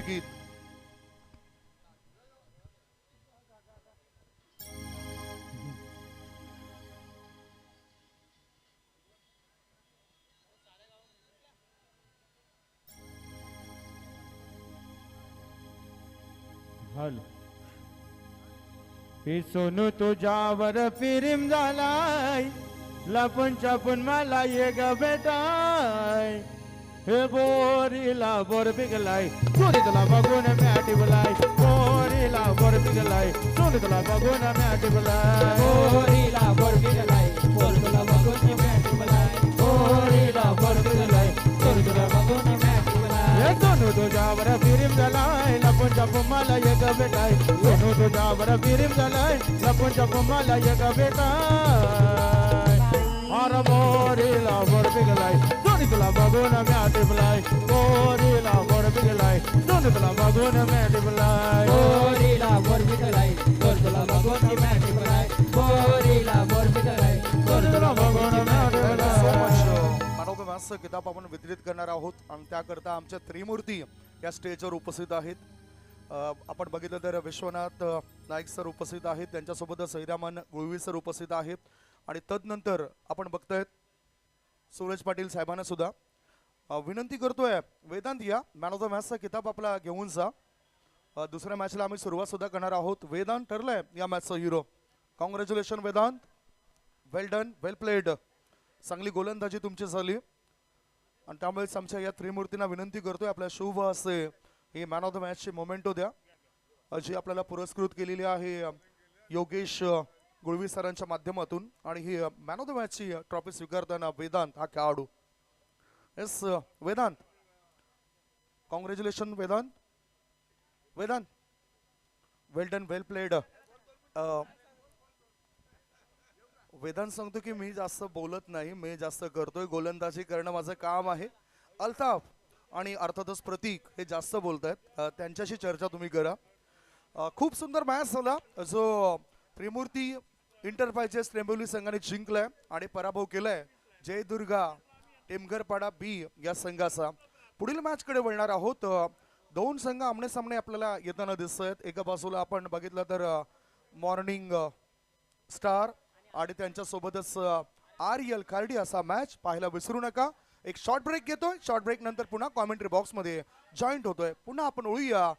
गीत. हॅलो हे सोनू तुझ्यावर फिरिम झालाय लपून छपून मला ये ग बेटाय हे बोरीला बोर बिगलाय सोनी तुला बघून मॅटी बोलाय बोरीला बोर बिगलाय सोनी तुला बघून मॅटी बोलाय बोरीला बोर बिगलाय सोनी तुला बघून मॅटी बोलाय बोरीला बोर बिगलाय सोनी तुला बघून मॅटी बोलाय हे सोनू तुझ्यावर फिरिम झालाय लपून छपून मला ये ग बेटाय सोनू तुझ्यावर फिरिम झालाय लपून छपून मला ये ग बेटाय अरे बोरीला बोर बिगलाय सोनी तुला बघून मॅटी बोलाय बोरीला बोर बिगलाय सोनी तुला बघून मॅटी बोलाय बोरीला बोर बिगलाय सोनी तुला बघून मॅटी बोलाय बोरीला बोर बिगलाय सोनी तुला बघून मॅटी बोलाय. मॅन ऑफ द मॅचचा किताब आपण वितरित करणार आहोत आणि त्याकरता आमच्या त्रिमूर्ती या स्टेजवर उपस्थित आहेत. आपण बघितलं तर विश्वनाथ नाईक सर उपस्थित आहेत, त्यांच्यासोबतच सैरामन गुळवी सर उपस्थित आहेत आणि तदनंतर आपण बघतायत सूरज पाटील साहेबांना सुद्धा विनंती करतोय वेदांत या मॅन ऑफ द मॅचचा किताब आपला घेऊन जा. दुसऱ्या मॅचला आम्ही सुरुवात सुद्धा करणार आहोत. वेदांत ठरलाय या मॅचचा hero. Congratulation Vedanta, well done, well played. चांगली गोलंदाजी तुमची झाली आणि त्यामुळेच आमच्या या त्रिमूर्तींना विनंती करतोय आपल्या शुभ हस्ते ही मॅन ऑफ द मॅचची मोमेंटो द्या जी आपल्याला पुरस्कृत केलेली आहे योगेश गुळवी सरांच्या माध्यमातून. आणि ही मॅन ऑफ द मॅचची ट्रॉफी स्वीकारताना वेदांत हा खेळाडू. Yes Vedant, congratulation Vedant. Vedant well done, well played. Vedant सांगतो की मी जास्त बोलत नाही, मी जास्त करतोय, गोलंदाजी करणं माझं काम आहे. अल्ताफ आणि अर्थातच प्रतीक हे जास्त बोलत आहेत, त्यांच्याशी चर्चा तुम्ही करा. खूप सुंदर मॅच झाला जो त्रिमूर्ती इंटरप्राइजेस त्रेंबोली संघाने जिंकलाय आणि पराभव केलाय जयदुर्गा टेमघरपाडा बी या संघाचा. पुढील मॅचकडे वळणार आहोत. दोन संघ आमने सामने आपल्याला येताना दिसत आहेत. एका बाजूला आपण बघितलं तर मॉर्निंग स्टार आणि त्यांच्यासोबतच आरएल कार्डी असा मॅच पाहायला विसरू नका. एक शॉर्ट ब्रेक घेतोय, शॉर्ट ब्रेक नंतर पुन्हा कॉमेंट्री बॉक्स मध्ये जॉईंट होतोय. पुन्हा आपण ओळूया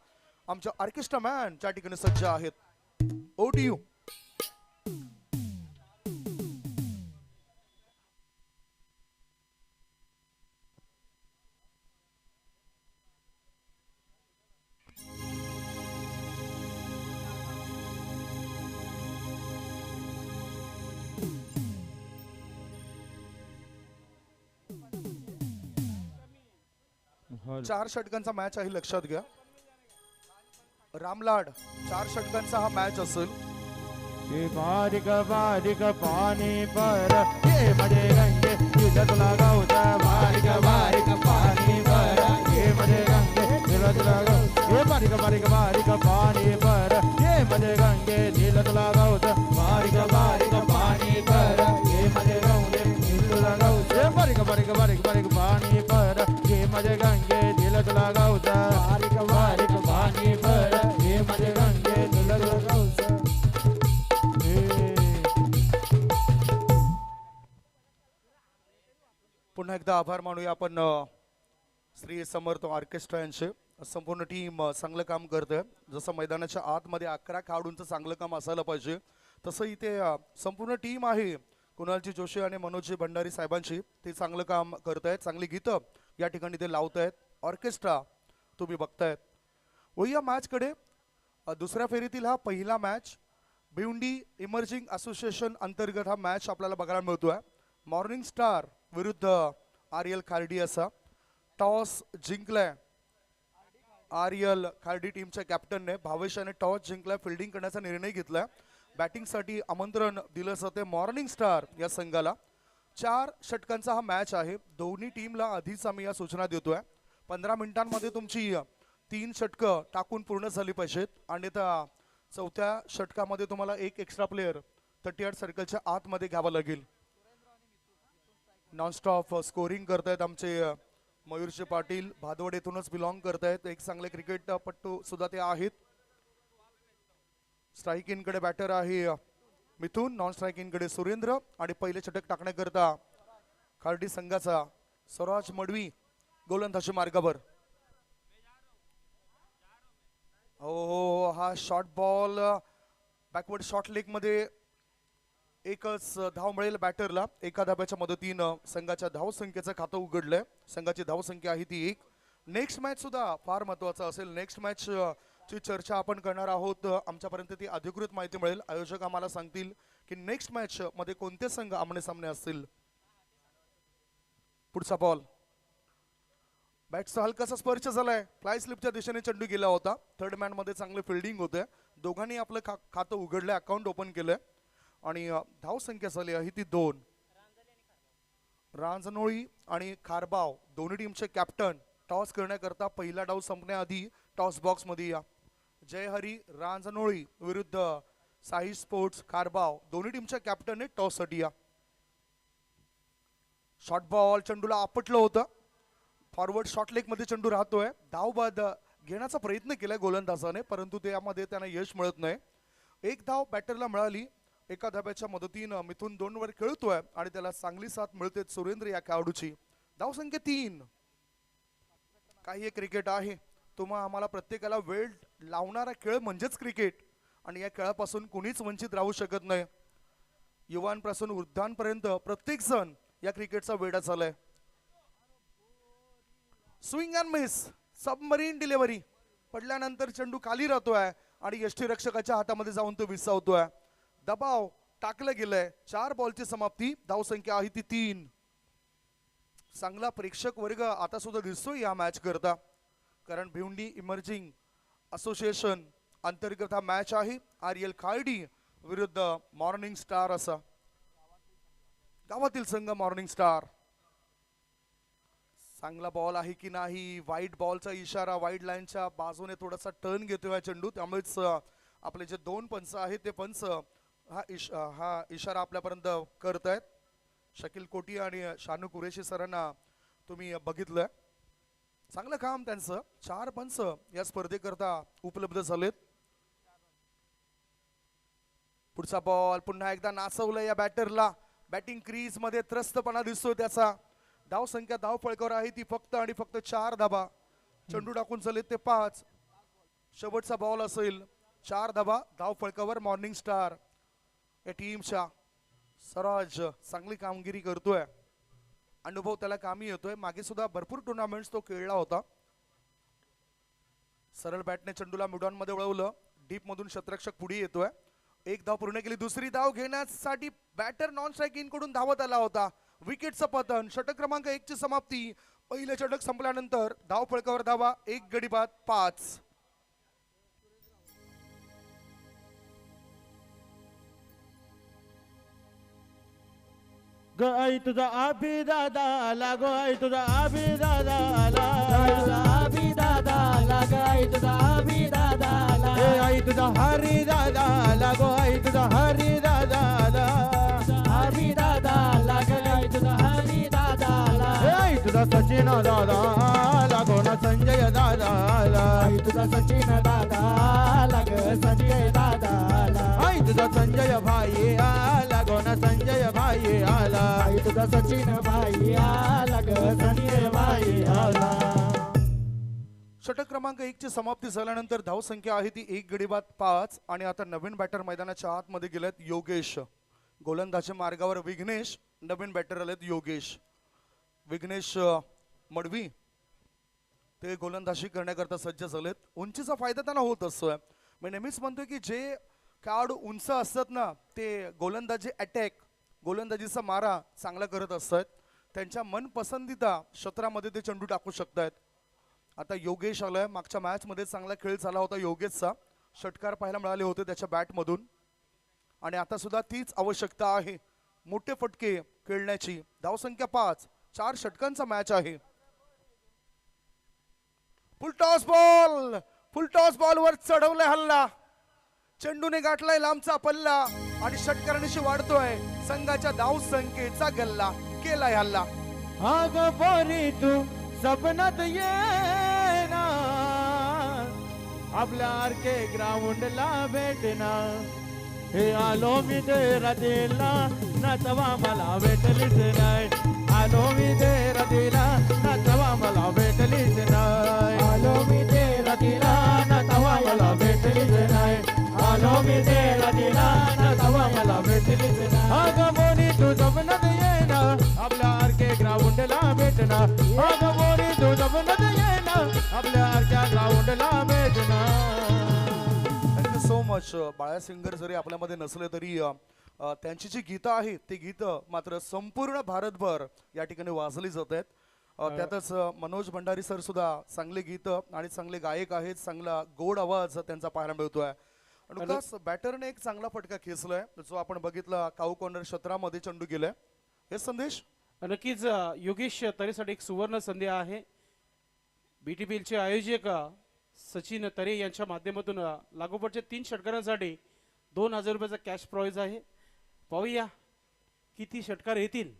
आमच्या ऑर्केस्ट्रा मॅन त्या ठिकाणी सज्ज आहेत. O T U. चार षटकांचा मॅच आहे, लक्षात घ्या. रामलाड 4 षटकांचा हा मॅच असेल. ये बारीक बारीक पाणी पर ये मध्ये गंगे तुला तुला गावचा बारीक बारीक पाणी पर ये मध्ये गंगे तुला तुला गाव ये बारीक बारीक बारीक पाणी पर ये मध्ये गंगे तुला तुला गावचा बारीक बारीक पाणी पर ये मध्ये गंगे तुला गावचा ये बारीक बारीक बारीक बारीक पाणी पर ये मध्ये गंगे तुला तुला गावचा बारीक बारीक पाणी पर ये मध्ये गंगे तुला तुला गावचा. पुन्हा एकदा आभार मानूया आपण श्री समर्थ ऑर्केस्ट्रा यांचे. संपूर्ण टीम चांगलं काम करते. जसं मैदानाच्या आतमध्ये 11 खेळाडूंचं चांगलं काम असायला पाहिजे तसं इथे संपूर्ण टीम आहे कुणालजी जोशी आणि मनोजजी भंडारी साहेबांची. ते चांगलं काम करतायत, चांगली गीतं या ठिकाणी ते लावतायत. ऑर्केस्ट्रा तुम्ही बघतायत. वया मॅचकडे दुसऱ्या फेरीतील हा पहिला मॅच भिवंडी इमर्जिंग असोसिएशन अंतर्गत हा मॅच आपल्याला बघायला मिळतोय. मॉर्निंग स्टार विरुद्ध आरएल खार्डी असा. टॉस जिंकलाय आरएल खार्डी टीमच्या कॅप्टनने. भावेशाने टॉस जिंकलाय, फिल्डिंग करण्याचा निर्णय घेतलाय. बॅटिंगसाठी आमंत्रण दिलं जाते मॉर्निंग स्टार या संघाला. 4 षटकांचा हा मॅच आहे. दोन्ही टीमला आधीच आम्ही या सूचना देतोय 15 मिनिटांमध्ये तुमची 3 षटकं टाकून पूर्ण झाली पाहिजेत आणि त्या चौथ्या षटकामध्ये तुम्हाला एक एक्स्ट्रा प्लेयर 38 सर्कलच्या आतमध्ये घ्यावा लागेल. नॉनस्टॉप स्कोरिंग करतायत आमचे मयूरजी पाटील भादवड येथूनच बिलॉंग करत आहेत. एक चांगले क्रिकेटपटू सुद्धा ते आहेत. स्ट्राईक इन कडे बॅटर आहे मिथून, नॉन स्ट्राईक इन कडे सुरेंद्र आणि पहिले षटक टाकण्याकरता खार्डी संघाचा स्वराज मडवी गोलंदाजी मार्गावर. हो, हा short ball backward short leg मध्ये एकच धाव मिळेल बॅटरला. एका धाब्याच्या मदतीनं संघाच्या धाव संख्येचं खातं उघडलंय. संघाची धाव संख्या आहे ती 1. नेक्स्ट मॅच सुद्धा फार महत्वाचा असेल. नेक्स्ट मॅच ची चर्चा आपण करणार आहोत. आमच्यापर्यंत ती अधिकृत माहिती मिळेल. आयोजक आम्हाला सांगतील की नेक्स्ट मॅच मध्ये कोणते संघ आमने सामने असतील. पुढचा बॉल बॅटचा हलकासा स्पर्श झालाय. फ्लाय स्लिपच्या दिशेने चेंडू गेला होता. थर्ड मॅन मध्ये चांगले फिल्डिंग होते. दोघांनी आपलं खातं उघडलंय, अकाउंट ओपन केलंय आणि धाव संख्या झाली आहे ती 2. रांजणोळी आणि खारबाव दोन्ही टीमचे कॅप्टन टॉस करण्याकरता पहिला डाव संपण्याआधी टॉस बॉक्स मध्ये या. जयहरी रांजणोळी विरुद्ध साई स्पोर्ट्स खारबाव दोन्ही टीमच्या कॅप्टन टॉस साठी या. शॉर्ट बॉल चेंडूला आपटलं होतं. फॉरवर्ड शॉर्ट लेग मध्ये चेंडू राहतोय. धाव बाद घेण्याचा प्रयत्न केलाय गोलंदाजाने, परंतु त्यामध्ये त्यांना यश मिळत नाही. एक धाव बॅटरला मिळाली. एका धाब्याच्या मदतीनं मिथून 2 वर खेळतोय आणि त्याला चांगली साथ मिळते सुरेंद्र या खेळाडूची. धाव संख्या 3. काही एक क्रिकेट आहे. तुम्हा आम्हाला प्रत्येकाला वेळ लावणारा खेळ म्हणजेच क्रिकेट आणि या खेळापासून कुणीच वंचित राहू शकत नाही. युवांपासून वृद्धांपर्यंत प्रत्येक जण या क्रिकेटचा वेडा झालाय. Swing and miss, submarine delivery. पडल्यानंतर चेंडू खाली राहतोय आणि यष्टीरक्षकाच्या हातामध्ये जाऊन तो विसावतोय. दबाव टाकलं गेलंय. 4 बॉलची समाप्ती. धाव संख्या आहे ती 3. चांगला प्रेक्षक वर्ग आता सुद्धा दिसतोय या मॅच करता, कारण भिवंडी इमर्जिंग असोसिएशन अंतर्गत हा मॅच आहे. आर्यल खार्डी विरुद्ध मॉर्निंग स्टार असा गावातील संघ मॉर्निंग स्टार. चांगला बॉल आहे की नाही. वाईट बॉलचा इशारा. वाईट लाईनच्या बाजूने थोडासा टर्न घेतोय चेंडू, त्यामुळेच आपले जे 2 पंच आहेत ते पंच हा इशारा आपल्यापर्यंत करतायत. शकील कोटी आणि शानू कुरेशी सरांना तुम्ही बघितलंय. चांगलं काम त्यांचं. 4 पंच या स्पर्धेकरता उपलब्ध झालेत. पुढचा बॉल पुन्हा एकदा नाचवलं या बॅटरला. बॅटिंग क्रीज मध्ये त्रस्तपणा दिसतोय त्याचा. धाव संख्या धाव फळकावर आहे ती फक्त आणि फक्त 4 धाबा. चेंडू टाकून झालेत ते 5. शेवटचा बॉल असेल. 4 धाबा धाव फळकावर मॉर्निंग स्टार या टीमच्या. स्वराज चांगली कामगिरी करतोय. अनुभव त्याला कामी येतोय. मागे सुद्धा भरपूर टुर्नामेंट्स तो खेळला होता. सरळ बॅटने चेंडूला मिडॉन मध्ये वळवलं. डीप मधून शतरक्षक पुढे येतोय. 1 धाव पूर्ण केली. दुसरी धाव घेण्यासाठी बॅटर नॉन स्ट्राईक इन कडून धावत आला होता. विकेटचं पतन. षटक क्रमांक 1 ची समाप्ती. पहिले षटक संपल्यानंतर धाव फळकावर धावा 1 गडी बाद 5. ग आई तुझा आबी दादा आला. ग आई तुझा आबी दादा आला. आबी दादा लाग आई तुझा आबी दादा आला. ए आई तुझा हरी दादा आला. ग आई तुझा हरी दादा आला. आबी दादा लाग आई तुझा हरी दादा आला. ए आई तुझा सचिन दादा आला. गो ना संजय दादा आला. आई तुझा सचिन दादा लाग संजय दादा आला. आई तुझा संजय भाई आला. गो ना संजय भाई आला. आई तुझा सचिन भाई आला ग संजय भाई आला. षटक क्रमांक 1 ची समाप्ती झाल्यानंतर धाव संख्या आहे ती 1 गडी बाद 5. आणि आता नवीन बॅटर मैदानाच्या आतमध्ये गेलेत योगेश. गोलंदाजी मार्गावर विघ्नेश. नवीन बॅटर आलेत योगेश. विघ्नेश मडवी ते गोलंदाजी करण्याकरता सज्ज झालेत. उंचीचा फायदा त्यांना होत असतोय. मी नेहमीच म्हणतोय की जे खेळाडू उंच असतात ना ते गोलंदाजी अटॅक गोलंदाजीचा मारा चांगला करत असतात. त्यांच्या मनपसंतीचा क्षेत्रामध्ये ते चेंडू टाकू शकतात. आता योगेश आलाय. मागच्या मॅच मध्ये चांगला खेळ झाला होता योगेशचा. षटकार पाहायला मिळाले होते त्याच्या बॅटमधून आणि आता सुद्धा तीच आवश्यकता आहे मोठे फटके खेळण्याची. धाव संख्या 5. 4 षटकांचा मॅच आहे. फुल टॉस बॉल वर चढवलाय हल्ला. चेंडूने गाठलाय लांबचा पल्ला आणि षटकारांशी वाढतोय संघाच्या धाव संख्येचा गल्ला. केलाय हल्ला. अग पोरी तू सपनात येना आपल्या आरके ग्राउंडला भेटना हे आलो मी तेरा दिला ना तवा मला भेटलीच नाही आलो मी तेरा दिला ना तवा मला भेटलीच नाही आलो मी तेरा दिला ना तवा मला भेटलीच नाही आलो मी तेरा दिला ना तवा मला भेटलीच नाही अगं बोनी तू सपनात येना आपल्या आरके ग्राउंडला भेटना अगं बोनी तू सपनात येना आपल्या आरक्या ग्राउंडला भेटना थँक्यू सो मच. बाळा सिंगर जरी आपल्यामध्ये नसले तरी त्यांची जी गीतं आहेत ती गीतं मात्र संपूर्ण भारतभर या ठिकाणी वाजली जात आहेत. त्यातच मनोज भंडारी सर सुद्धा चांगले गीतं आणि चांगले गायक आहेत. चांगला गोड आवाज त्यांचा पाहायला मिळतोय. नुकताच बॅटरने एक चांगला फटका खेचलाय जो आपण बघितला काऊ कॉर्नर क्षेत्रामध्ये चेंडू गेलाय. हे संदेश नक्कीच योगेश तरेसाठी एक सुवर्ण संधी आहे. BTPLचे आयोजक सचिन तरे यांच्या माध्यमातून लागोपाठच्या 3 षटकारांसाठी 2000 रुपयाचा कॅश प्राइज आहे. पाहूया किती षटकार येतील.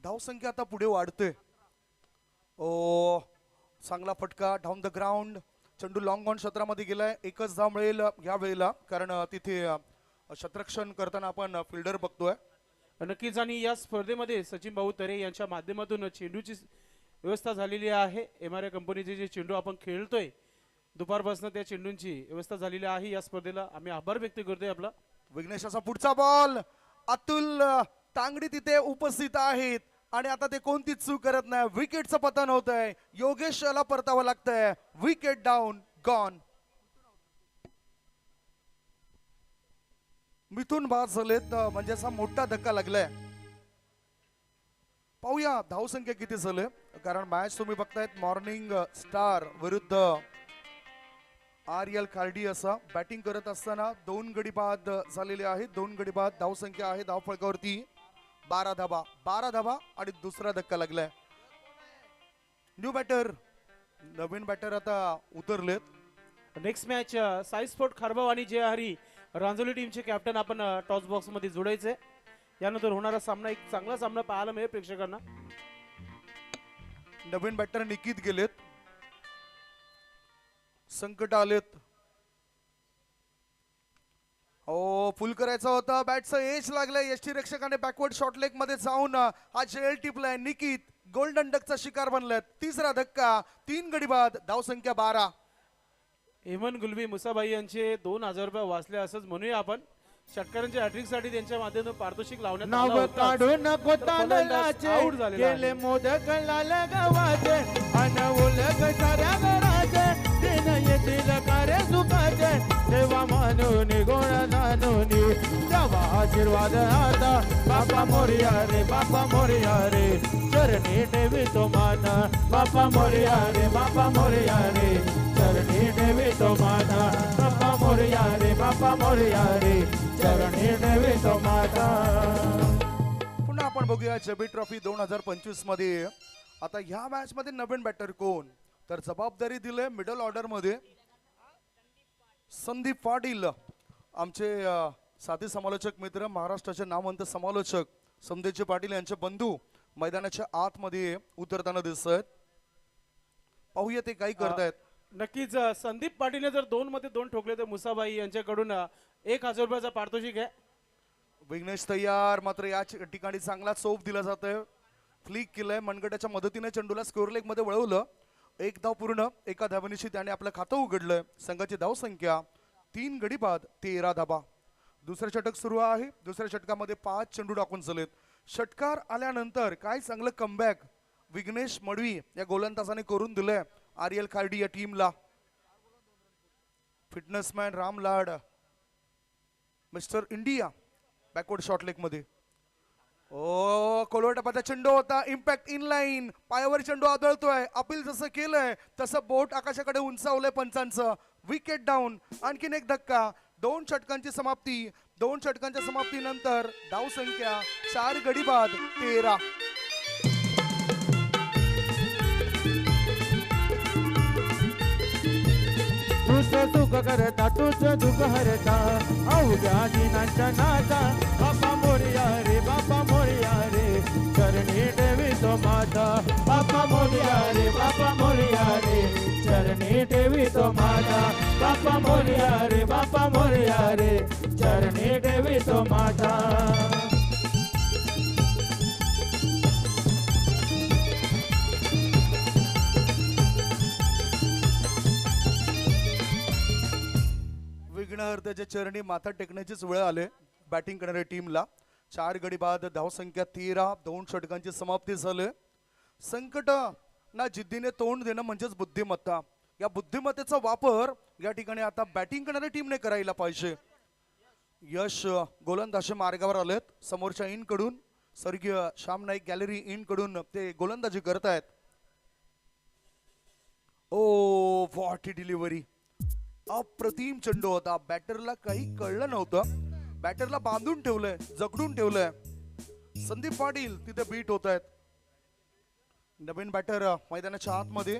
धावसंख्या आता पुढे वाढते. ओ चांगला फटका डाऊन द ग्राउंड. चेंडू लॉंग ऑन क्षेत्रामध्ये गेलाय. एकच धाव मिळेल या वेळेला कारण तिथे क्षेत्ररक्षण करताना आपण फिल्डर बघतोय. नक्कीच आणि या स्पर्धेमध्ये सचिन भाऊ तरे यांच्या माध्यमातून चेंडूची व्यवस्था झालेली आहे. MRA कंपनीचे जे चेंडू आपण खेळतोय दुपारपासून त्या चेंडूंची व्यवस्था झालेली आहे. या स्पर्धेला आम्ही आभार व्यक्त करतोय आपला. विघ्नेशाचा पुढचा बॉल. अतुल तांगडी तिथे उपस्थित आहेत आणि आता ते कोणतीच चूक करत नाही. विकेटचं पतन होत आहे. योगेशला परतावं लागतंय. Wicket down gone. मिथून बाद झालेत म्हणजे असा मोठा धक्का लागलाय. पाहूया धावसंख्या किती झाले कारण मॅच तुम्ही बघतायत मॉर्निंग स्टार विरुद्ध RL खार्डी असा बॅटिंग करत असताना 2 गडी बाद झालेले आहेत. 2 गडी बाद. धावसंख्या आहे धाव फलकावरती 12 धाबा आणि दुसरा धक्का लागलाय. न्यू बॅटर नवीन बॅटर आता उतरलेत. नेक्स्ट मॅच साई स्पोर्ट खारबाव आणि जे हरी रांजोली टीमचे कॅप्टन आपण टॉस बॉक्स मध्ये जोडायचे. यानंतर होणारा सामना एक चांगला सामना पाहायला मिळेल प्रेक्षकांना. नवीन बॅटर निकित गेलेत. संकट आलेत. ओ फुल करायचा होता. बॅटचं एज लागलंय. यष्टी रक्षकाने बॅकवर्ड शॉट लेग मध्ये जाऊन हा जेल टिपलाय. निकित गोल्डन डकचा शिकार बनलाय. तिसरा धक्का. 3 गडी बाद. धावसंख्या 12. हेमंत गुलबी मुसाबाई यांचे 2000 रुपये वाचले असंच म्हणूया आपण. षटकारांच्या हॅट्रिक साठी त्यांच्या माध्यमातून पारितोषिक लावण्यात आलं नाव होतं. काढू नको तांदळाचे आऊट झालेला आहे. गेले मोदक लाल गावाचे अन उलग साऱ्या घराचे दिन येतील कार्य सुखाचे देवा मानून गोड जाणून देवा आशीर्वाद आता बापा मोरया रे बापा मोरया रे चरणी ठेवी तो मान बापा मोरया रे बापा मोरया रे चरणी ठेवी तो मान बापा मोरया रे बापा मोरया रे चरणी ठेवी तो माता. पुन्हा आपण बघूया जबी ट्रॉफी 2025 मध्ये. आता ह्या मॅच मध्ये नवीन बॅटर कोण तर जबाबदारी दिले मिडल ऑर्डर मध्ये संदीप पाटील आमचे साथी समालोचक मित्र महाराष्ट्राचे नामवंत समालोचक संदीपजी पाटील यांचे बंधू मैदानाच्या आतमध्ये उतरताना दिसत आहेत. पाहूया ते काय करतायत. नक्कीच संदीप पाटीलने जर 2 मध्ये 2 ठोकले तर मुसाबाई यांच्याकडून 1000 रुपयाचा पारितोषिक आहे. विघ्नेश तयार. मात्र या ठिकाणी चांगला चोप दिला जातोय. फ्लिक केलंय. मनगटाच्या मदतीने चेंडूला स्कोअर लेग मध्ये वळवलं. 1 धाव पूर्ण. 1 धावनिशी त्याने आपलं खातं उघडलंय. संघाची धावसंख्या 3 गडी बाद 13 धाबा. दुसरं षटक सुरू आहे. दुसऱ्या षटकामध्ये 5 चेंडू टाकून झालेत. षटकार आल्यानंतर काय चांगलं कमबॅक विघ्नेश मडवी या गोलंदाजाने करून दिलंय RL खार्डी या टीमला. Fitness man Ram Lad mister India backward shot leg मध्ये. ओ कोलवटापाचा चेंडू होता. Impact in line. पायावर चेंडू आदळतोय. अपील जसं केलंय तसं बोट आकाशाकडे उंचावलंय पंचांचं. Wicket down. आणखीन एक धक्का. 2 षटकांची समाप्ती. 2 षटकांच्या समाप्तीनंतर धावसंख्या 4 गडी बाद 13. तुझं सुख करता तुझ दुःख हरता अवघ्या दिनांच्या नाथा बाप्पा मोरया रे बाप्पा मोरया रे चरणी ठेवी तो माता बाप्पा मोरया रे बाप्पा मोरया रे चरणी ठेवी तो माता बाप्पा मोरया रे बाप्पा मोरया रे चरणी ठेवी तो माता विघ्नहर्त्याच्या चरणी माथा टेकण्याचीच वेळ आले बॅटिंग करणाऱ्या टीमला 4 गडी बाद धावसंख्या 13 2 षटकांची समाप्ती झाली संकट ना जिद्दीने तोंड देणं म्हणजेच बुद्धिमत्ता या बुद्धिमत्तेचा वापर या ठिकाणी आता बॅटिंग करणाऱ्या टीमने करायला पाहिजे यश गोलंदाजी मार्गावर आलेत समोरच्या इन कडून स्वर्गीय श्याम नाईक गॅलरी इन कडून ते गोलंदाजी करतायत ओ व्हॉट डिलिव्हरी अप्रतिम चेंडू होता बॅटरला काही कळलं नव्हतं बॅटरला बांधून ठेवलंय जगडून ठेवलंय संदीप पाटील तिथे बीट होत आहेत नवीन बॅटर मैदानाच्या आतमध्ये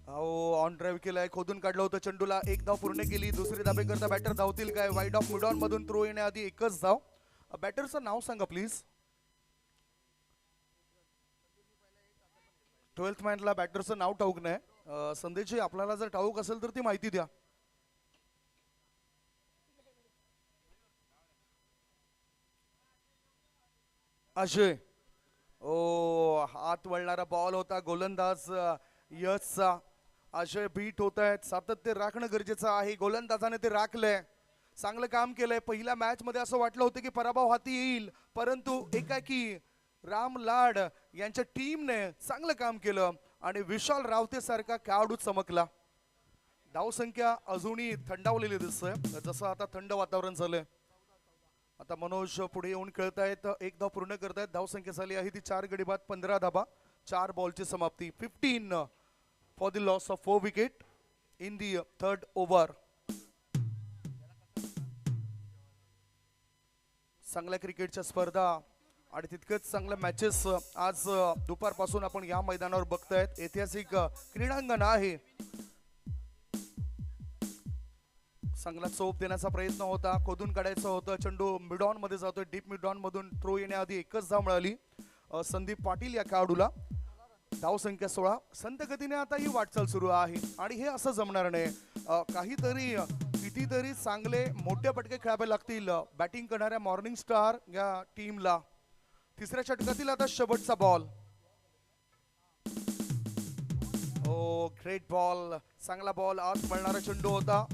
ऑन ड्राईव्ह केलाय खोदून काढलं होतं चेंडूला एक धाव पूर्ण केली दुसरी धाबे करता बॅटर धावतील काय वाईड ऑफ मिड ऑन मधून थ्रो येण्याआधी एकच धाव बॅटरचं नाव सांगा प्लीज 12th मॅनला बॅटरचं नाव ठाऊक नाही संदेशजी आपल्याला जर ठाऊक असेल तर ती माहिती द्या अजय ओ हात वळणारा बॉल होता गोलंदाज यशचा अजय बीट होत आहेत सातत्य राखणं गरजेचं आहे गोलंदाजाने ते राखलंय चांगलं काम केलंय पहिल्या मॅच मध्ये असं वाटलं होतं की पराभव हाती येईल परंतु एकाकी राम लाड यांच्या टीमने चांगलं काम केलं आणि विशाल रावते सारखा खेळाडू चमकला धावसंख्या अजूनही थंडावलेली दिसतंय जसं आता थंड वातावरण झालंय आता मनोज पुढे येऊन खेळतायत एक धाव पूर्ण करतायत धावसंख्या झाली आहे ती 4 गडी बाद 15 धाबा 4 बॉलची समाप्ती 15 for the loss of 4 wicket in the 3rd over चांगल्या क्रिकेटच्या स्पर्धा आणि तितकंच चांगल्या मॅचेस आज दुपारपासून आपण या मैदानावर बघतायत ऐतिहासिक क्रीडांगण आहे चांगला चोप देण्याचा प्रयत्न होता खोदून काढायचा होता चेंडू मिडॉन मध्ये जातोय डीप मिडॉन मधून थ्रो येण्याआधी एकच धाव मिळाली संदीप पाटील या खेळाडूला धाव संख्या 16 संत गतीने आता ही वाटचाल सुरू आहे आणि हे असं जमणार नाही काहीतरी कितीतरी चांगले मोठे पटके खेळावे लागतील बॅटिंग करणाऱ्या मॉर्निंग स्टार या टीमला तिसऱ्या षटकातील आता शेवटचा बॉल ओ ग्रेट बॉल चांगला बॉल आत पळणारा चेंडू होता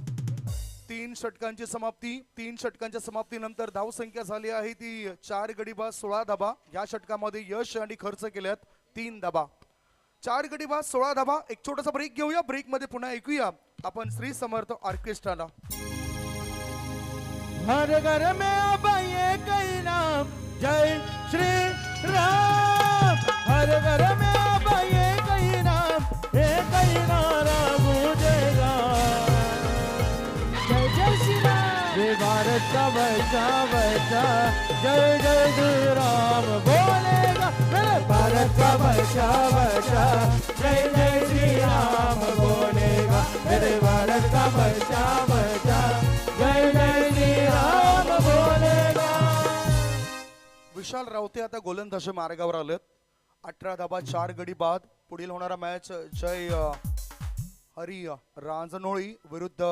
3 षटकांची समाप्ती 3 षटकांच्या समाप्तीनंतर धाव संख्या झाली आहे ती 4 गडी बाद 16 धाबा या षटकामध्ये यश आणि खर्च केल्यात 3 धाबा 4 गडी बाद 16 धाबा एक छोटासा ब्रेक घेऊया ब्रेक मध्ये पुन्हा ऐकूया आपण श्री समर्थ ऑर्केस्ट्राला हर घर में अब एक ही नाम जय श्री राम हर घर में अब एक ही नारा गूंजेगा जय जय श्री राम ये भारत का बच्चा बच्चा जय जय श्री राम बोलेगा मेरे भारत का बच्चा बच्चा जय जय श्री राम बोलेगा मेरे भारत का बच्चा बच्चा जय जय श्री राम बोलेगा विशाल रावते आता गोलंदाजी मार्गावर आलेत 18 धाबा 4 गडी बाद पुढील होणारा मॅच जय हरी रांजनोळी विरुद्ध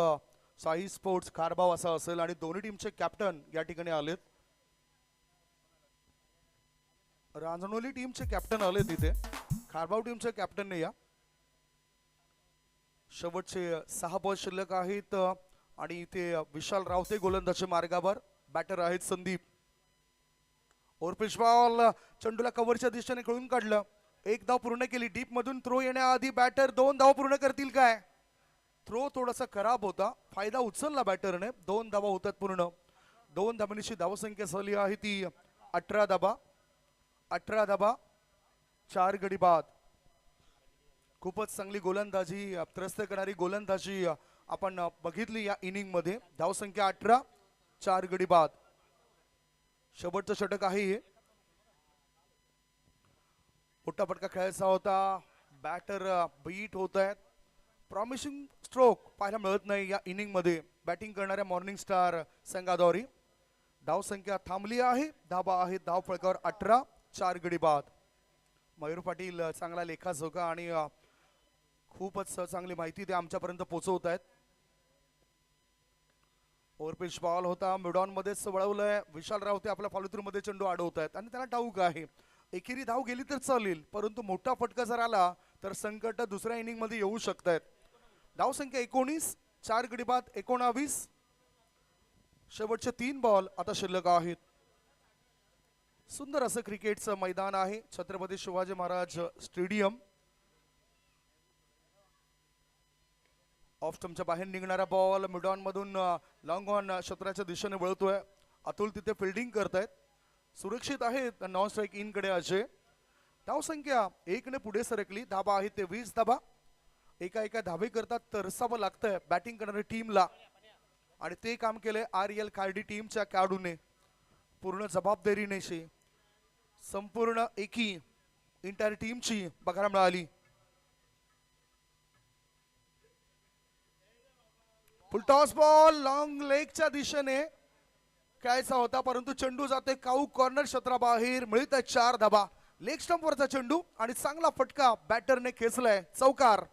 साई स्पोर्ट्स खारबाव असा असेल आणि दोन्ही टीमचे कॅप्टन या ठिकाणी आलेत रांजनोली टीमचे कॅप्टन आले तिथे खारबाव टीमचे कॅप्टन नाही या शेवटचे 6 बॉल शिल्लक आहेत आणि इथे विशाल रावते गोलंदाजी मार्गावर बॅटर आहेत संदीप ओरपिश बॉल चेंडूला कव्हरच्या दिशेने खेळून काढलं एक धाव पूर्ण केली डीप मधून थ्रो येण्याआधी बॅटर 2 धाव पूर्ण करतील काय थ्रो थोडासा खराब होता फायदा उचलला बॅटरने 2 धावा होतात पूर्ण 2 धावांची धावसंख्या झाली आहे ती 18 धाबा 4 गडी बाद खूपच चांगली गोलंदाजी त्रस्त करणारी गोलंदाजी आपण बघितली या इनिंग मध्ये धावसंख्या 18 4 गडी बाद शेवटचं षटक आहे मोठा फटका खेळायचा होता. बॅटर बीट होत आहेत. प्रॉमिसिंग स्ट्रोक पाहायला मिळत नाही या इनिंग मध्ये बॅटिंग करणाऱ्या मॉर्निंग स्टार संघाद्वारे. धाव संख्या थांबली आहे. धाबा आहे धाव फळकावर 18. 4 गडी बाद. मयूर पाटील चांगला लेखाजोखा आणि खूपच चांगली माहिती ते आमच्यापर्यंत पोहोचवत आहेत. ओव्हरपिच बॉल होता. मिडॉन मध्येच वळवलंय. विशाल रावते आपल्या फॉलोथ्रू मध्ये चेंडू अडवत आहेत आणि त्याला डाऊक आहे. एकेरी धाव गेली तर चालेल, परंतु मोठा फटका जर आला तर संकट दुसऱ्या इनिंग मध्ये येऊ शकतात. धाव संख्या 19. 4 गडी बाद 19. शेवटचे 3 बॉल आता शिल्लक आहेत. सुंदर असं क्रिकेटचं मैदान आहे छत्रपती शिवाजी महाराज स्टेडियम. ऑफ स्टंपच्या बाहेर निघणारा बॉल मिडॉन मधून लॉंग ऑन क्षेत्राच्या दिशेने वळतोय. अतुल तिथे फिल्डिंग करतायत. सुरक्षित आहेत नॉन स्ट्राईक इन कडे अजय. धाव संख्या 1 ने पुढे सरकली. धाबा आहे ते 20 धाबा. एका धाबे करतात तरसावं लागतंय बॅटिंग करणाऱ्या टीमला आणि ते काम केलंय RL खार्डी टीमच्या खेळाडूने पूर्ण जबाबदारीने. संपूर्ण एकी इंटायर टीमची बघायला मिळाली. फुल टॉस बॉल लॉंग लेगच्या दिशेने खेळायचा होता, परंतु चेंडू जाते काऊ कॉर्नर क्षेत्राबाहेर. मिळत आहे 4 धाबा. लेग स्टंप वरचा चेंडू आणि चांगला फटका बॅटरने खेचलाय. चौकार.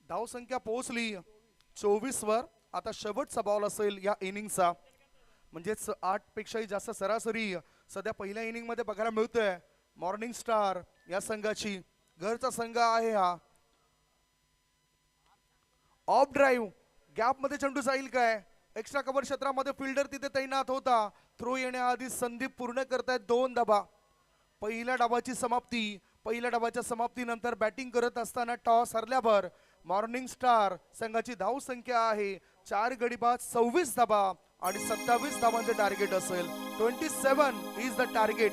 धाव संख्या पोहोचली 24 वर. आता शेवटचा बॉल असेल या इनिंगचा, म्हणजेच 8 पेक्षाही जास्त सरासरी सध्या पहिल्या इनिंग मध्ये बघायला मिळतोय मॉर्निंग स्टार या संघाची. घरचा संघ आहे हा. ऑफ ड्राईव्ह गॅप मध्ये चेंडू जाईल काय? एक्स्ट्रा कव्हर क्षेत्रामध्ये फिल्डर तिथे तैनात होता. थ्रो येण्याआधी संदीप पूर्ण करतायत 2 धाबा. पहिल्या डावाची समाप्ती. पहिल्या डावाच्या समाप्तीनंतर बॅटिंग करत असताना टॉस हरल्यावर मॉर्निंग स्टार संघाची धाव संख्या आहे 4 गडी बाद 26 धाबा आणि 27 धावांचे टार्गेट असेल. 27 इज द टार्गेट.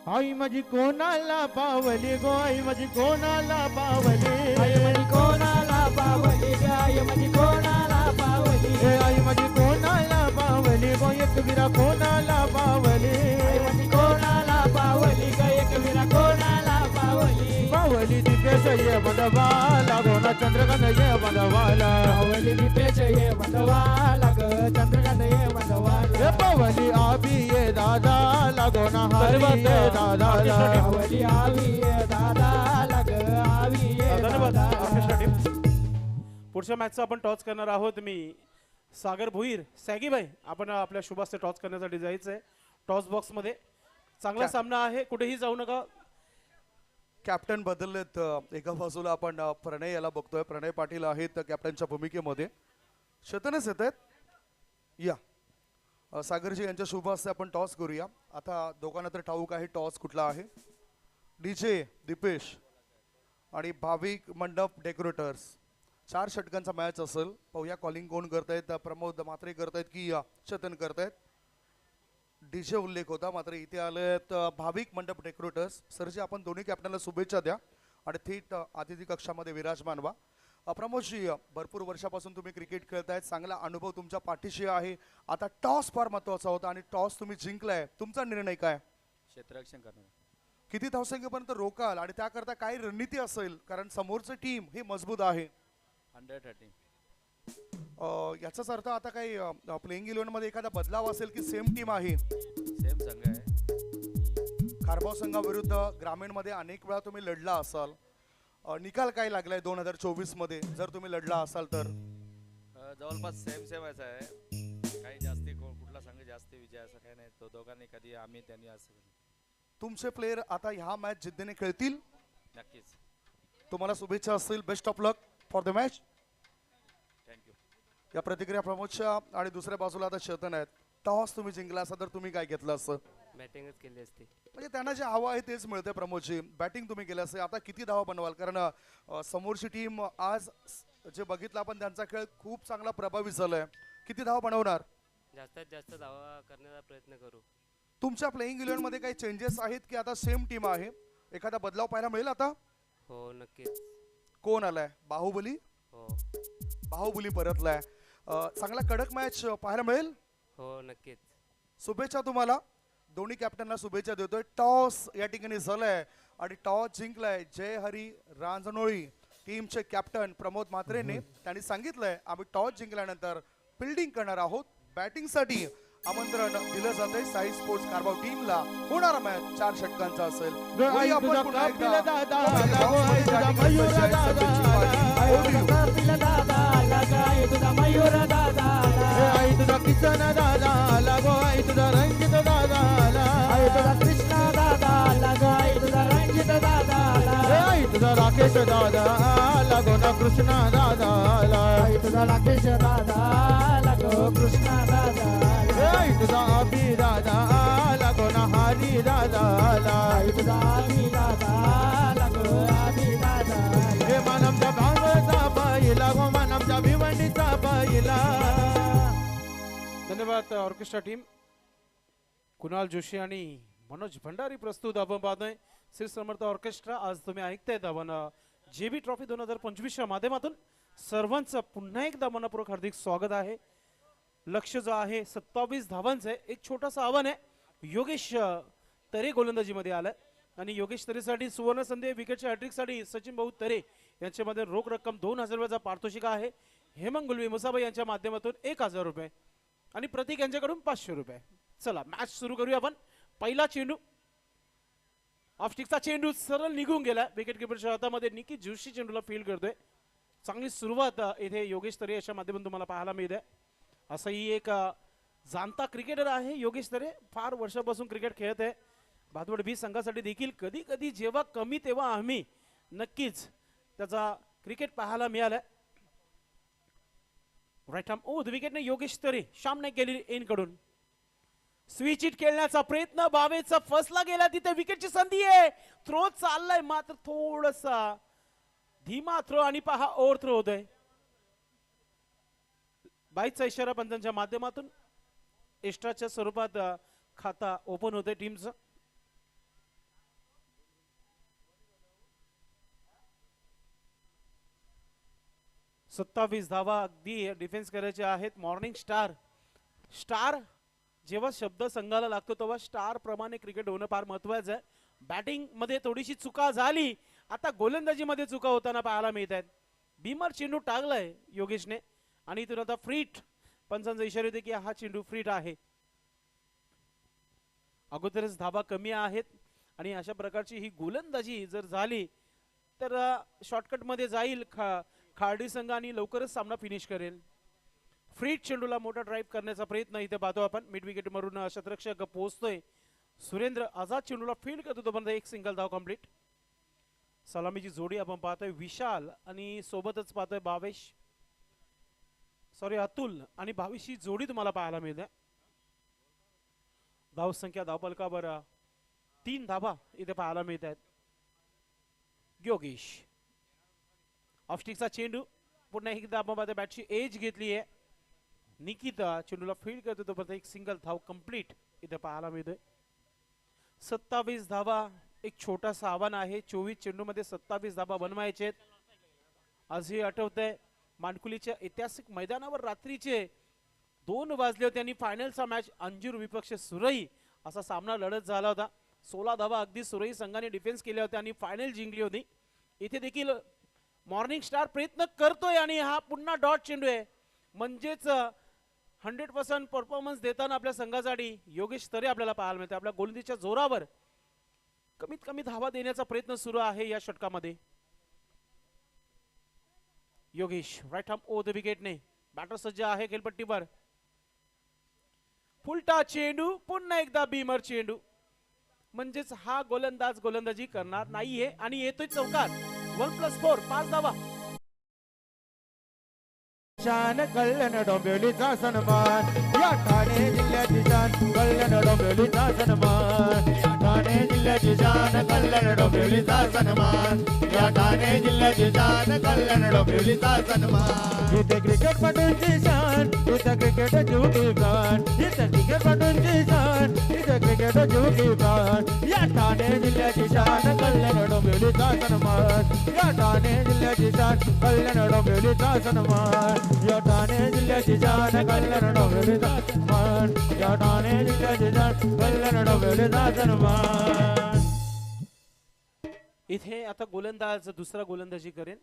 आई माझी कोणाला पावली गो, आई माझी कोणाला पावली, आई माझी कोणाला पावली ग, आई माझी कोणाला पावली, ए आई माझी कोणाला पावली गो, एक विरा कोणाला पावली, आई माझी कोणाला पावली ग, एक विरा कोणाला पावली, पावली दिपेश ये बंधवाला गोना चंद्रकांत ये बंधवाला, पावली दिपेश ये बंधवाला ग, चंद्रकांत ये बंधवाला, ए पावली आबी ये दादा लागोना हारी ये दादा, पावली आवी ये दादा लग, आवी ये धन्यवाद दादा. Orchestra team. पुढच्या मॅचचा आपण टॉस करणार आहोत. मी सागर भोईर सॅगी भाई आपण आपल्या शुभास्ते टॉस करण्यासाठी जायचंय. टॉस बॉक्स मध्ये चांगला सामना आहे, कुठेही जाऊ नका. कॅप्टन बदललेत. एका बाजूला आपण प्रणय याला बघतोय. प्रणय पाटील आहेत कॅप्टनच्या भूमिकेमध्ये. शतनच येत आहेत. या सागरजी यांच्या शुभ हस्ते आपण टॉस करूया. आता दोघांना तर ठाऊक आहे टॉस कुठला आहे. DJ दीपेश आणि भाविक मंडप डेकोरेटर्स. 4 षटकांचा मॅच असेल. पाहूया कॉलिंग कोण करतायत. प्रमोद मात्रे करतायत की चेतन करतायत. DJ उल्लेख होता, मात्र इथे आलेत भाविक मंडप डेकोरेटर्स. सरजी आपण दोन्ही कॅप्टनला शुभेच्छा द्या आणि थेट अतिथी कक्षामध्ये विराजमान व्हा. प्रमोदजी भरपूर वर्षापासून तुम्ही क्रिकेट खेळतायत, चांगला अनुभव तुमच्या पाठीशी आहे. आता टॉस फार महत्वाचा होता आणि टॉस तुम्ही जिंकलाय. तुमचा निर्णय काय? क्षेत्ररक्षण करणार. किती धावसंख्येपर्यंत रोकाल आणि त्याकरता काय रणनीती असेल, कारण समोरचं टीम हे मजबूत आहे. 130. याचाच अर्थ आता काही प्लेइंग 11 मध्ये एखादा बदलाव असेल की सेम टीम आहे? सेम संघ आहे. खारबाव संघाविरुद्ध ग्रामीण मध्ये अनेक वेळा तुम्ही लढला असाल. निकाल काय लागलाय 2024 मध्ये जर तुम्ही लढला असाल तर? जवळपास सेम असं आहे. काही जास्ती कुठला संघ जास्ती विजय असं काही नाही. तो दोघांनी कधी आम्ही त्यांनी असं तुमचे प्लेयर आता ह्या मॅच जिद्दीने खेळतील. नक्कीच. तुम्हाला शुभेच्छा असतील. Best of luck for the match. Thank you. या प्रतिक्रिया प्रमोदच्या. आणि दुसऱ्या बाजूला आता चेतन आहेत. टॉस तुम्ही जिंकला असता तर तुम्ही काय घेतलं असतं? बॅटिंगच केली असती. म्हणजे त्यांना जे हवं आहे तेच मिळतंय प्रमोदजी. बॅटिंग तुम्ही केलं असेल. आता किती धावा बनवाल? कारण समोरची टीम आज जे बघितलं आपण त्यांचा खेळ खूप चांगला प्रभावी झालाय. किती धावा बनवणार? जास्तीत जास्त धावा करण्याचा प्रयत्न करू. तुमच्या प्लेइंग 11 मध्ये काही चेंजेस आहेत की आता सेम टीम आहे? एखादा बदलाव पाहायला मिळेल आता? हो नक्कीच. कोण आलाय? बाहुबली. हो बाहुबली परतलाय. चांगला कडक मॅच पाहायला मिळेल. हो नक्कीच. शुभेच्छा तुम्हाला. दोन्ही कॅप्टनला शुभेच्छा देतोय. टॉस या ठिकाणी झालाय आणि टॉस जिंकलाय जय हरी रांजणोळी टीमचे कॅप्टन प्रमोद म्हात्रेने. त्यांनी सांगितलंय आम्ही टॉस जिंकल्यानंतर फिल्डिंग करणार आहोत. बॅटिंगसाठी आमंत्रण दिलं जातंय साई स्पोर्ट्स कारभार टीमला. होणारा मॅच 4 षटकांचा असेल. बोलूया आपण पुन्हा एकदा. कपिल दादा लगाय तुझा मयूर दादा आई तुझा किसन दादा लागो आई तुझा रंजित दादा आई तुझा कृष्णा दादा लगाय तुझा रंजित दादा आई तुझा राकेश दादा लागो ना कृष्णा दादा आई तुझा राकेश दादा लगो कृष्णा दादा आई तुझा अभि दादा लागो ना हरी दादा आई तुझा आबी दादा लगो आबी दादा हे मानमचा भांगचा बैला गो मानमचा भिवंडीचा बैला. धन्यवाद ऑर्केस्ट्रा टीम. कुणाल जोशी आणि मनोज भंडारी प्रस्तुत आपण पाहतोय श्री समर्थ ऑर्केस्ट्रा. आज तुम्ही ऐकतायत आपण जेबी ट्रॉफी 2025च्या माध्यमातून सर्वांचं पुन्हा एकदा मनपूर्वक हार्दिक स्वागत आहे. लक्ष जो आहे 27 धावांचं आहे. एक छोटासा आव्हान आहे. योगेश तरे गोलंदाजीमध्ये आलाय आणि योगेश तरेसाठी सुवर्ण संधी. विकेटच्या हॅट्रिकसाठी सचिन भाऊ तरे यांच्यामध्ये रोख रक्कम 2000 रुपयाचा पारितोषिक आहे. हेमंत गुलवी मुसाबाई यांच्या माध्यमातून 1000 रुपये आणि प्रतीक यांच्याकडून 500 रुपये. चला मॅच सुरू करूया आपण. पहिला चेंडू ऑफस्टिकचा चेंडू सरळ निघून गेला. विकेट किपरच्या हातामध्ये निकी जोशी चेंडूला फील्ड करतोय. चांगली सुरुवात इथे योगेश तरे याच्या माध्यमातून तुम्हाला पाहायला मिळते. असंही एक जाणता क्रिकेटर आहे योगेश तरे. फार वर्षापासून क्रिकेट खेळत आहे. भातवड बी संघासाठी देखील कधी कधी जेव्हा कमी तेव्हा आम्ही नक्कीच त्याचा क्रिकेट पाहायला मिळालाय. राईट आर्म ओव्हर द विकेटने योगेश तरे श्यामने केलेली एन कडून स्विच इट खेळण्याचा प्रयत्न. बावेचा फसला गेला तिथे. विकेटची संधी आहे. थ्रो चाललाय मात्र थोडासा धीमा थ्रो आणि पहा ओव्हर थ्रो होतोय. बाईचा इशारा पंचांच्या माध्यमातून एक्स्ट्राच्या स्वरूपात खाता ओपन होते टीमचं. सत्तावीस धावा अगदी डिफेन्स करायचे आहेत. मॉर्निंग स्टार स्टार जेव्हा शब्द संघाला लागतो तेव्हा स्टार प्रमाणे क्रिकेट होणं फार महत्वाचं आहे. बॅटिंग मध्ये थोडीशी चुका झाली. आता गोलंदाजीमध्ये चुका होताना पाहायला मिळत आहेत. बीमर चेंडू टाकलाय योगेशने आणि इथून आता फ्रीट. पंचांचा इशारा होते की हा चेंडू फ्रीट आहे. अगोदरच धावा कमी आहेत आणि अशा प्रकारची ही गोलंदाजी जर झाली तर शॉर्टकट मध्ये जाईल खार्डी संघ आणि लवकरच सामना फिनिश करेल. फ्रीट चेंडूला मोठा ड्राईव्ह करण्याचा प्रयत्न इथे पाहतो आपण. मिड विकेट मारून शतरक्षक पोहोचतोय. सुरेंद्र आझाद चेंडूला फील्ड करतो तोपर्यंत एक सिंगल धाव कंप्लीट. सलामीची जोडी आपण पाहतोय विशाल आणि सोबतच पाहतोय भावेश अतुल आणि भावेश ही जोडी तुम्हाला पाहायला मिळते. धाव संख्या धावफलकावर 3 धावा इथे पाहायला मिळत आहेत. योगेश ऑफस्टिकचा चेंडू पुन्हा एकदा आपण बॅटची एज घेतली आहे. निकिता चेंडूला फील्ड करतो तोपर्यंत एक सिंगल धाव कंप्लीट इथे पाहायला मिळतोय. 27 धावा एक छोटासा आव्हान आहे. 24 चेंडूमध्ये 27 धावा बनवायचे आहेत. आजही आठवतंय मानकुलीच्या ऐतिहासिक मैदानावर रात्रीचे 2 वाजले होते आणि फायनलचा मॅच अंजूर विपक्ष सुरई असा सामना लढत झाला होता. 16 धावा अगदी सुरई संघाने डिफेन्स केल्या होत्या आणि फायनल जिंकली होती. इथे देखील मॉर्निंग स्टार प्रयत्न करतोय आणि हा पुन्हा डॉट चेंडू आहे. म्हणजेच 100% परफॉर्मन्स देताना आपल्या संघासाठी योगेश तरे आपल्याला पाहायला मिळते. आपल्या गोलंदाजीच्या जोरावर कमीत कमी धावा देण्याचा प्रयत्न सुरू आहे या षटकामध्ये. Yogesh right arm over the विकेटने बॅटर सज्ज आहे खेळपट्टीवर. फुलटा चेंडू पुन्हा एकदा बीमर चेंडू. म्हणजेच हा गोलंदाज गोलंदाजी करणार नाहीये आणि येतोय चौकार. 1+4 5 धावा. शान कल्याण डोंबिवलीचा सन्मान या ठाणे जिल्ह्याची शान कल्याण डोंबिवलीचा सन्मान. ठाणे जिल्ह्याची शान कल्याण डोंबिवलीचा सन्मान या ठाणे जिल्ह्याची शान कल्याण डोंबिवलीचा सन्मान. इथे क्रिकेटपटूंची शान इथे क्रिकेट जीवकी प्राण. इथे क्रिकेटपटूंची शान इथे क्रिकेट जीवकी प्राण. या ठाणे जिल्ह्याची शान कल्याण डोंबिवलीचा सन्मान या ठाणे जिल्ह्याची शान कल्याण डोंबिवलीचा सन्मान. या ठाणे जिल्ह्याची शान कल्याण डोंबिवलीचा सन्मान या ठाणे जिल्ह्याची शान कल्याण डोंबिवली सन्मान. इथे आता गोलंदाज दुसरा गोलंदाजी करेन.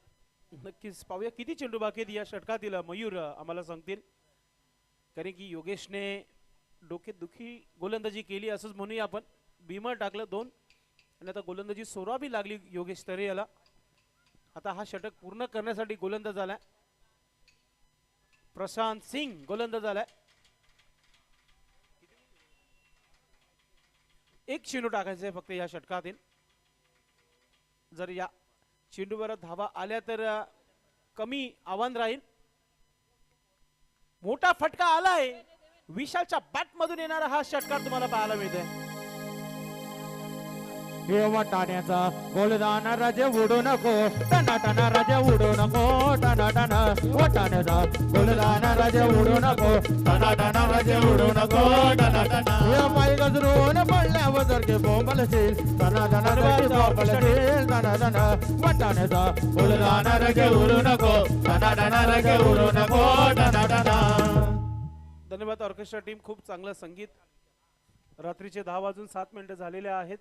नक्कीच पाहूया किती चेंडू बाकी आहेत या षटकातील. मयूर आम्हाला सांगतील, कारण की योगेशने डोकेदुखी गोलंदाजी केली असंच म्हणूया आपण. भीमर टाकलं 2 आणि आता गोलंदाजी सोराबी लागली योगेश तरे याला. आता हा षटक पूर्ण करण्यासाठी गोलंदाज आलाय प्रशांत सिंग. गोलंदाज आलाय. एक चेंडू टाकायचा आहे फक्त या षटकातील. जर या चेंडूवर धावा आल्या तर कमी आव्हान राहील. मोठा फटका आलाय. विशालच्या बॅट मधून येणारा हा षटकार तुम्हाला पाहायला मिळतोय. हे वाटाण्याचा गोलदान राजे उडू नको, टना टना राजे उडू नको, टना टना वाटाण्याचा गोलदान राजे उडू नको, टना टना राजे उडू नको, टना टना. हे पाय गजरून पडल्यावर जर के बोंबलशील, टना टना राजे बोंबलशील, टना टना वाटाण्याचा गोलदान राजे उडू नको, टना टना राजे उडू नको, टना टना. धन्यवाद ऑर्केस्ट्रा टीम. खूप चांगलं संगीत. रात्रीचे 10:07 झालेले आहेत.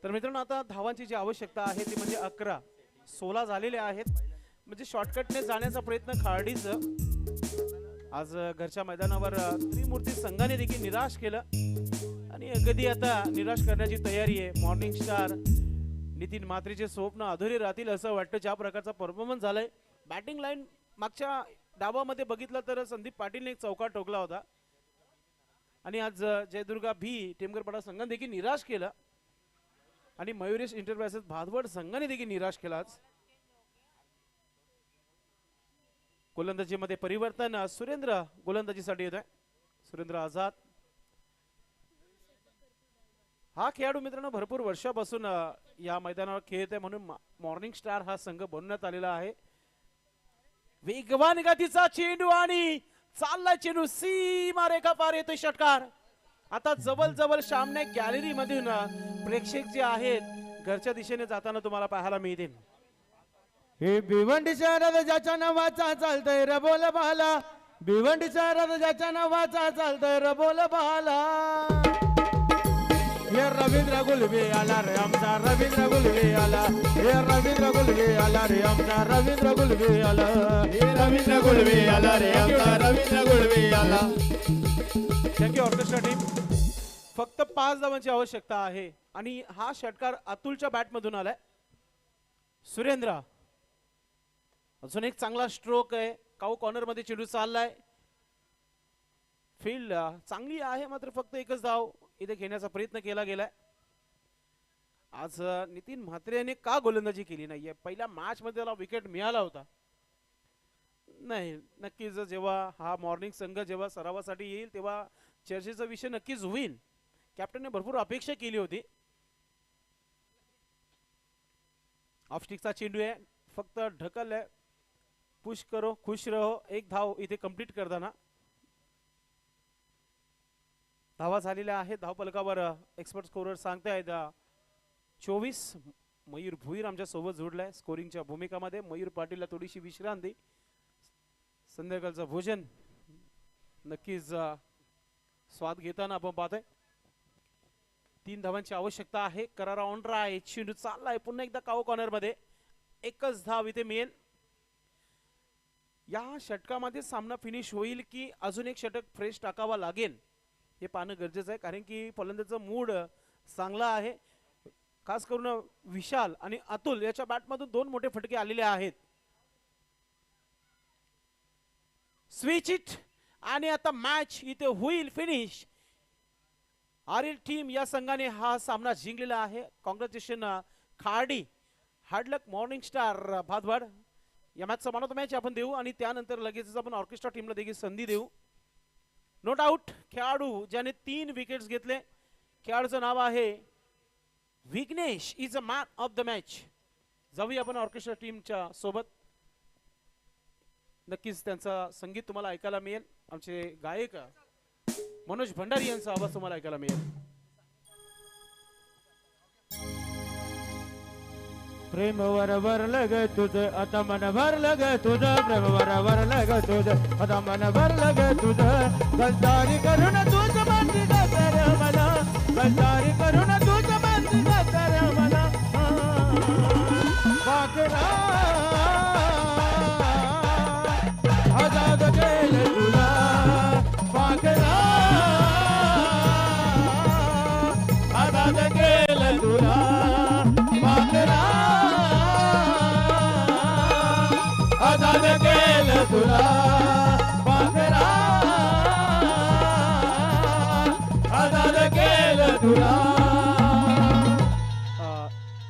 तर मित्रांनो आता धावांची जी आवश्यकता आहे ती म्हणजे 11. 16 झालेले आहेत. म्हणजे शॉर्टकटने जाण्याचा प्रयत्न खार्डीच आज घरच्या मैदानावर त्रिमूर्ती संघाने देखील निराश केलं आणि कधी आता निराश करण्याची तयारी आहे. मॉर्निंग स्टार नितीन म्हात्रेचे स्वप्न अधुरे राहतील असं वाटतं. ज्या प्रकारचा परफॉर्मन्स झालाय. बॅटिंग लाईन मागच्या डावामध्ये बघितलं तर संदीप पाटीलने एक चौका ठोकला होता आणि आज जयदुर्गा भी टेमगरपाडा संघाने देखील निराश केलं आणि मयुरेश इंटरप्राइजेस भादवड संघाने देखील निराश केला. गोलंदाजीमध्ये परिवर्तन. सुरेंद्र गोलंदाजीसाठी येत आहे. सुरेंद्र आझाद हा खेळाडू मित्रांनो भरपूर वर्षापासून या मैदानावर खेळत आहे म्हणून मॉर्निंग स्टार हा संघ बनवण्यात आलेला आहे. वेगवान गतीचा चेंडू आणि चालला चेंडू सीमा रेखा पार येतोय षटकार. आता जवळ जवळ सामने गॅलरी मधून प्रेक्षक जे आहेत घरच्या दिशेने जाताना तुम्हाला पाहायला मिळतील. हे भिवंडी शहरात ज्याच्या नावाचा चालतंय रे बोल भाला, भिवंडी शहरात ज्याच्या नावाचा चालतंय रे बोल भाला. हे रवींद्र गुलवे आला रे आमचा रवींद्र गुलवे आला, हे रवींद्र गुलवे आला रे आमचा रवींद्र गुलवे आला, हे रवींद्र गुलवे आला रे आमचा रवींद्र गुलवे आला. Thank you orchestra team. फक्त 5 धावांची आवश्यकता आहे आणि हा षटकार अतुलच्या बॅट मधून आलाय. सुरेंद्र अजून एक चांगला स्ट्रोक आहे. काऊ कॉर्नर मध्ये चेंडू चाललाय. फील्ड चांगली आहे मात्र फक्त एकच धाव इथे घेण्याचा प्रयत्न केला गेलाय. आज नितीन म्हात्रेने का गोलंदाजी केली नाहीये? पहिल्या मॅच मध्ये त्याला विकेट मिळाला होता. नाही नक्कीच जेव्हा हा मॉर्निंग संघ जेव्हा सरावासाठी येईल तेव्हा चर्चेचा विषय नक्कीच होईल. कॅप्टनने भरपूर अपेक्षा केली होती. ऑफस्टिकचा चेंडू आहे. फक्त ढकललाय. पुश करो खुश रहो. एक धाव इथे कंप्लीट करताना धावा झालेल्या आहेत. धावफलकावर एक्सपर्ट स्कोरर सांगतायत 24. मयूर भुईर आमच्या सोबत जोडलाय स्कोरिंगच्या भूमिकामध्ये. मयूर पाटीलला थोडीशी विश्रांती. संध्याकाळचं भोजन नक्कीच स्वाद घेताना आपण पाहतोय. 3 धावांची आवश्यकता आहे. करारा ऑन राय. चेंडू चाललाय पुन्हा एकदा काऊ कॉर्नर मध्ये. एकच धाव इथे मिळेल. या षटकामध्ये सामना फिनिश होईल की अजून एक षटक फ्रेश टाकावा लागेल हे पाहणं गरजेचं आहे. कारण की फलंदाजाचा मूड चांगला आहे. खास करून विशाल आणि अतुल याच्या बॅटमधून 2 मोठे फटके आलेले आहेत. स्विच इट आणि आता मॅच इथे होईल फिनिश. आरएल टीम या संघाने हा सामना जिंकलेला आहे. कॉंग्रॅच्युलेशन खार्डी. हार्ड लक मॉर्निंग स्टार भादवाड. या मॅचचा मॅन ऑफ द मॅच आपण देऊ आणि त्यानंतर लगेचच आपण ऑर्केस्ट्रा टीमला देखील संधी देऊ. नो डाऊट खेळाडू ज्याने 3 विकेट्स घेतले. खेळाडूचं नाव आहे Vighnesh. Is a man of the match. जाऊया आपण ऑर्केस्ट्रा टीमच्या सोबत. नक्कीच त्यांचा संगीत तुम्हाला ऐकायला मिळेल. आमचे गायक मनोज भंडारी यांचा आवाज तुम्हाला ऐकायला मिळेल. प्रेम वरलं ग तुझं आता मन भरलं ग तुझं, प्रेम वरलं ग तुझं आता मन भरलं ग तुझं. गद्दारी करून तूच बांधली गद्दार मला गद्दारी करून तूच बांधली गद्दार मला पाखरा आजाद केलं तुला पाखरा आजाद केलं तुला पाखरा आजाद केलं तुला पाखरा आजाद केलं तुला.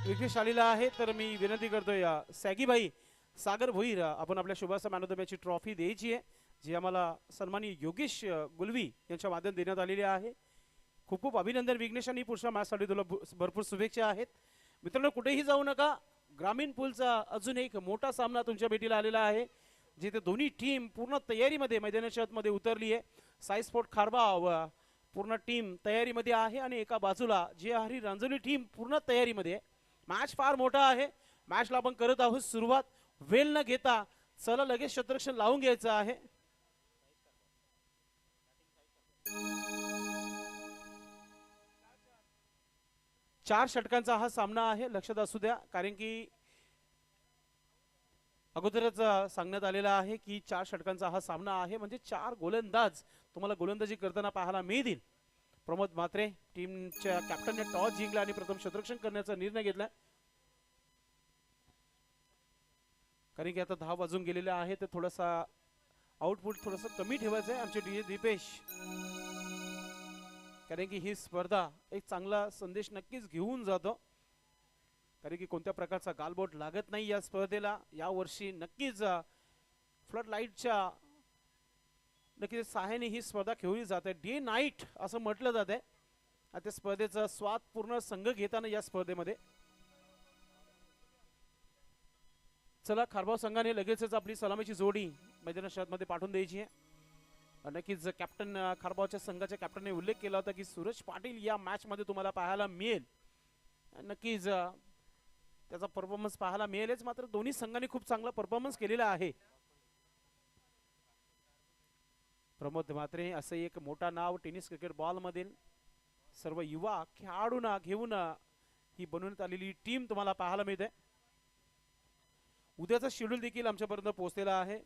विघ्नेश आलेला आहे तर मी विनंती करतोय सॅगी भाई सागर भोईर आपण आपल्या शुभाचा मॅन ऑफ द मॅचची ट्रॉफी द्यायची आहे जी आम्हाला सन्माननीय योगेश गुलवी यांच्या माध्यमातून देण्यात आलेली आहे. खूप खूप अभिनंदन विघ्नेश आणि पुढच्या मॅचसाठी तुला भरपूर शुभेच्छा आहेत. मित्रांनो कुठेही जाऊ नका. ग्रामीण पूलचा अजून एक मोठा सामना तुमच्या भेटीला आलेला आहे जिथे दोन्ही टीम पूर्ण तयारीमध्ये मैदानाच्या आतमध्ये उतरली आहे. साई स्पोर्ट खारबाव पूर्ण टीम तयारीमध्ये आहे आणि एका बाजूला जे हरी रांजोली टीम पूर्ण तयारीमध्ये आहे. मॅच फार मोठा आहे. मॅचला आपण करत आहोत सुरुवात. वेळ न घेता चला लगेच शतरक्षण लावून घ्यायचं आहे. चार षटकांचा हा सामना आहे लक्षात असू द्या कारण की अगोदरच सांगण्यात आलेला आहे की 4 षटकांचा हा सामना आहे म्हणजे 4 गोलंदाज तुम्हाला गोलंदाजी करताना पाहायला मिळतील. प्रमोद म्हात्रे टीमच्या कॅप्टनने टॉस जिंकला आणि प्रथम शतरक्षण करण्याचा निर्णय घेतला कारण की आता 10 वाजून गेलेले आहे तर थोडासा आउटपुट थोडंसं कमी ठेवायचं आहे आमचे डीजे दीपेश कारण की ही स्पर्धा एक चांगला संदेश नक्कीच घेऊन जातो कारण की कोणत्या प्रकारचा गालबोट लागत नाही या स्पर्धेला. या वर्षी नक्कीच फ्लड लाईटच्या नक्कीच सहाय्याने ही स्पर्धा खेळली जाते. डे नाईट असं म्हटलं जात आहे. त्या स्पर्धेचा स्वाद पूर्ण संघ घेताना या स्पर्धेमध्ये चला खारबाव संघाने लगेचच आपली सलामीची जोडी मैदानामध्ये पाठवून द्यायची आहे. नक्कीच कॅप्टन खारबावच्या संघाच्या कॅप्टनने उल्लेख केला होता की सूरज पाटील या मॅच मध्ये तुम्हाला पाहायला मिळेल. नक्कीच त्याचा परफॉर्मन्स पाहायला मिळेलच मात्र दोन्ही संघांनी खूप चांगला परफॉर्मन्स केलेला आहे. प्रमोद म्हात्रे असे एक मोठा नाव टेनिस क्रिकेट बॉल मधील सर्व युवा खेळाडूंना घेऊन ही बनवण्यात आलेली टीम तुम्हाला पाहायला मिळते. उद्याचा शेड्यूल देखील आमच्यापर्यंत पोहोचलेला आहे.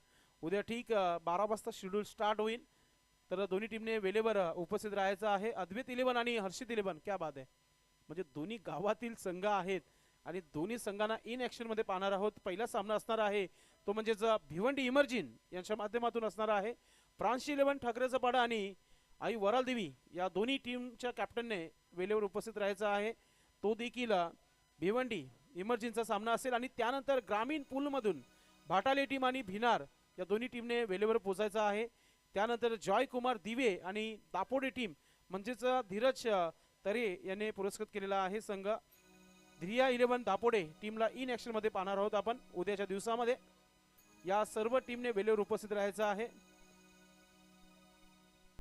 उद्या ठीक 12 वाजता शेड्यूल स्टार्ट होईल तर दोन्ही टीमने वेळेवर उपस्थित राहायचं आहे. अद्वैत 11 आणि हर्षित 11 क्या बात आहे. म्हणजे दोन्ही गावातील संघ आहेत आणि दोन्ही संघांना इन ऍक्शन मध्ये पाहणार आहोत. पहिला सामना असणार आहे तो म्हणजे भिवंडी इमर्जिन यांच्या माध्यमातून असणार आहे. फ्रान्सची 11 ठाकरेचा पाडा आणि आई वराल देवी या दोन्ही टीमच्या कॅप्टनने वेळेवर उपस्थित राहायचं आहे. तो देखील भिवंडी इमर्जिनचा सामना असेल आणि त्यानंतर ग्रामीण पूल मधून भाटाले टीम आणि भिनार या दोन्ही टीमने वेळेवर पोहोचायचं आहे. त्यानंतर जॉय कुमार दिवे आणि दापोडे टीम म्हणजेच धीरज तरे यांनी पुरस्कृत केलेला आहे संघ. धिरिया 11 दापोडे टीमला इन ऍक्शन मध्ये पाहणार आहोत आपण उद्याच्या दिवसामध्ये. या सर्व टीमने वेळेवर उपस्थित राहायचं आहे.